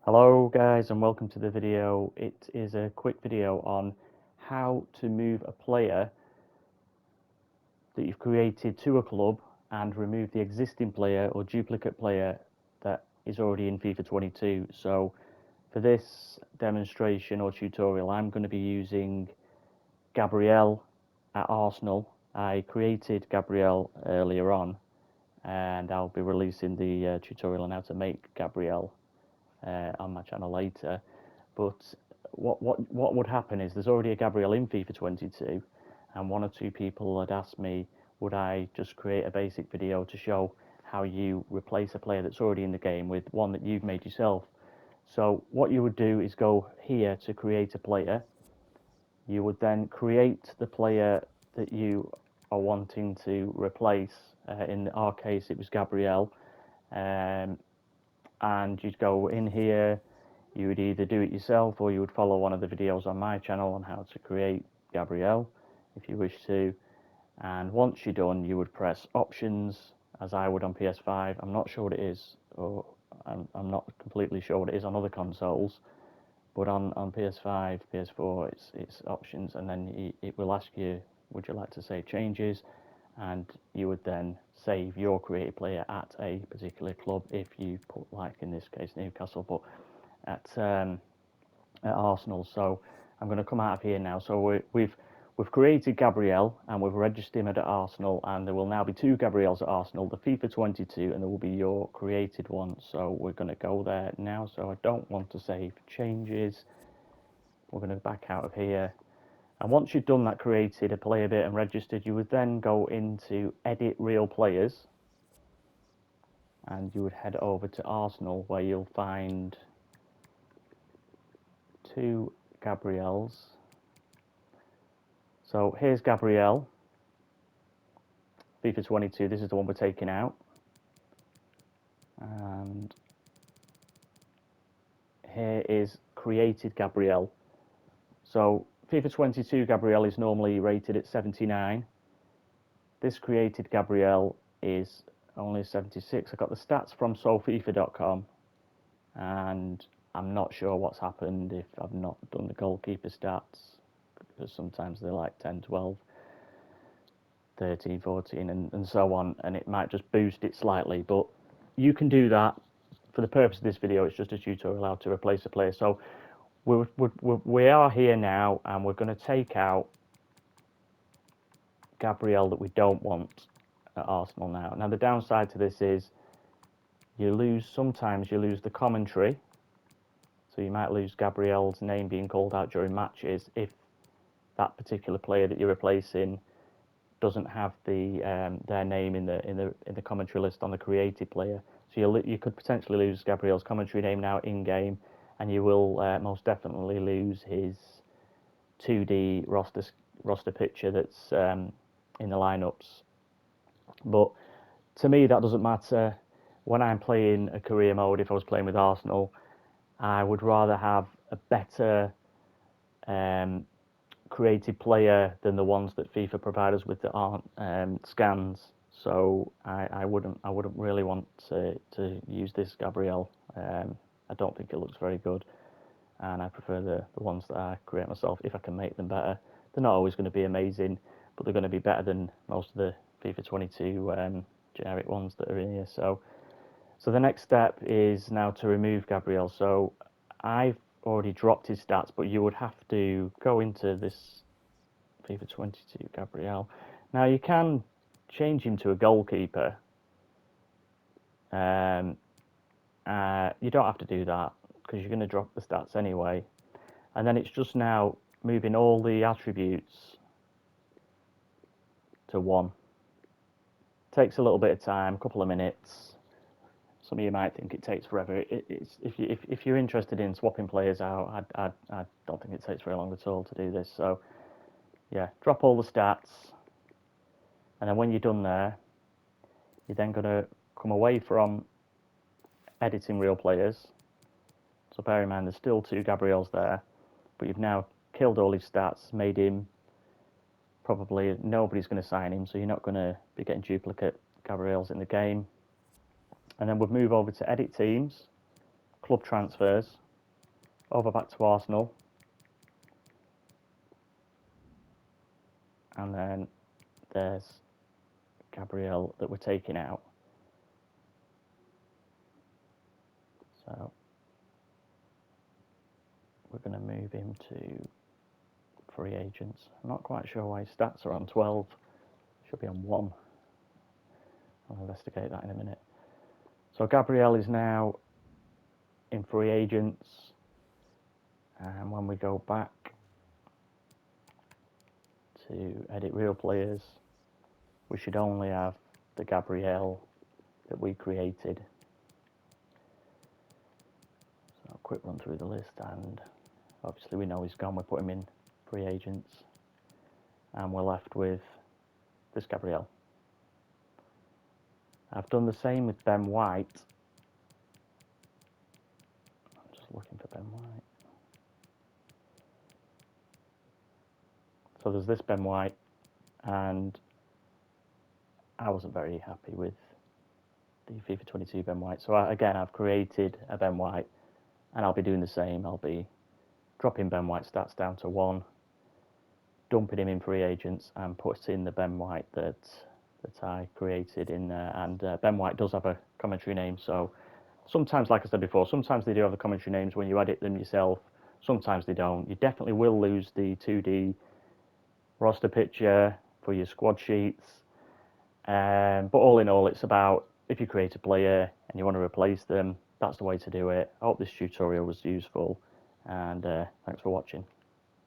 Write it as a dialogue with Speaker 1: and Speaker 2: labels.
Speaker 1: Hello guys and welcome to the video. It is a quick video on how to move a player that you've created to a club and remove the existing player or duplicate player that is already in FIFA 22. So for this demonstration or tutorial I'm going to be using Gabriel at Arsenal. I created Gabriel earlier on and I'll be releasing the tutorial on how to make Gabriel on my channel later. But what would happen is there's already a Gabriel in FIFA 22, and one or two people had asked me, would I just create a basic video to show how you replace a player that's already in the game with one that you've made yourself. So what you would do is go here to create a player. You would then create the player that you are wanting to replace. In our case, it was Gabriel. And you'd go in here, you would either do it yourself or you would follow one of the videos on my channel on how to create Gabriel if you wish to. And once you're done, you would press options as I would on PS5. I'm not sure what it is, or I'm not completely sure what it is on other consoles, but on PS5, PS4, it's options, and then it will ask you, would you like to save changes? And you would then save your created player at a particular club if you put, like in this case, Newcastle, but at Arsenal. So I'm going to come out of here now. So we've created Gabriel and we've registered him at Arsenal, and there will now be two Gabriels at Arsenal, the FIFA 22 and there will be your created one. So we're going to go there now. So I don't want to save changes. We're going to back out of here. And once you've done that, created a player bit and registered, you would then go into edit real players and you would head over to Arsenal where you'll find two Gabriels. So here's Gabriel, FIFA 22, this is the one we're taking out. And here is created Gabriel. So FIFA 22 Gabriel is normally rated at 79. This created Gabriel is only 76. I got the stats from sofifa.com and I'm not sure what's happened if I've not done the goalkeeper stats, because sometimes they're like 10, 12, 13, 14 and so on, and it might just boost it slightly, but you can do that. For the purpose of this video, it's just a tutorial how to replace a player. So we are here now and we're going to take out Gabriel that we don't want at Arsenal now. Now the downside to this is sometimes you lose the commentary, so you might lose Gabriel's name being called out during matches if that particular player that you're replacing doesn't have their name in the commentary list on the created player. So you could potentially lose Gabriel's commentary name now in game, and you will most definitely lose his 2D roster picture that's in the lineups. But to me, that doesn't matter. When I'm playing a career mode, if I was playing with Arsenal, I would rather have a better created player than the ones that FIFA provide us with that aren't scans. So I wouldn't really want to use this Gabriel. I don't think it looks very good, and I prefer the ones that I create myself if I can make them better. They're not always going to be amazing, but they're going to be better than most of the FIFA 22 generic ones that are in here. So the next step is now to remove Gabriel. So I've already dropped his stats, but you would have to go into this FIFA 22 Gabriel. Now you can change him to a goalkeeper. You don't have to do that because you're going to drop the stats anyway. And then it's just now moving all the attributes to 1. Takes a little bit of time, a couple of minutes. Some of you might think it takes forever. If you're interested in swapping players out, I don't think it takes very long at all to do this. So yeah, drop all the stats, and then when you're done there, you're then going to come away from editing real players. So bear in mind there's still two Gabriels there, but you've now killed all his stats, made him probably nobody's going to sign him, so you're not going to be getting duplicate Gabriels in the game. And then we'll move over to edit teams, club transfers, over back to Arsenal, and then there's Gabriel that we're taking out. So we're going to move him to free agents. I'm not quite sure why his stats are on 12. Should be on 1. I'll investigate that in a minute. So Gabriel is now in free agents, and when we go back to edit real players, we should only have the Gabriel that we created. So a quick run through the list, and obviously we know he's gone. We put him in free agents, and we're left with this Gabriel. I've done the same with Ben White. I'm just looking for Ben White. So there's this Ben White, and I wasn't very happy with the FIFA 22 Ben White. So again, I've created a Ben White, and I'll be doing the same. I'll be dropping Ben White stats down to 1, dumping him in free agents, and putting the Ben White that I created in there. And Ben White does have a commentary name, so sometimes, like I said before, sometimes they do have the commentary names when you edit them yourself. Sometimes they don't. You definitely will lose the 2D roster picture for your squad sheets. But all in all, it's about, if you create a player and you want to replace them, that's the way to do it. I hope this tutorial was useful, and thanks for watching.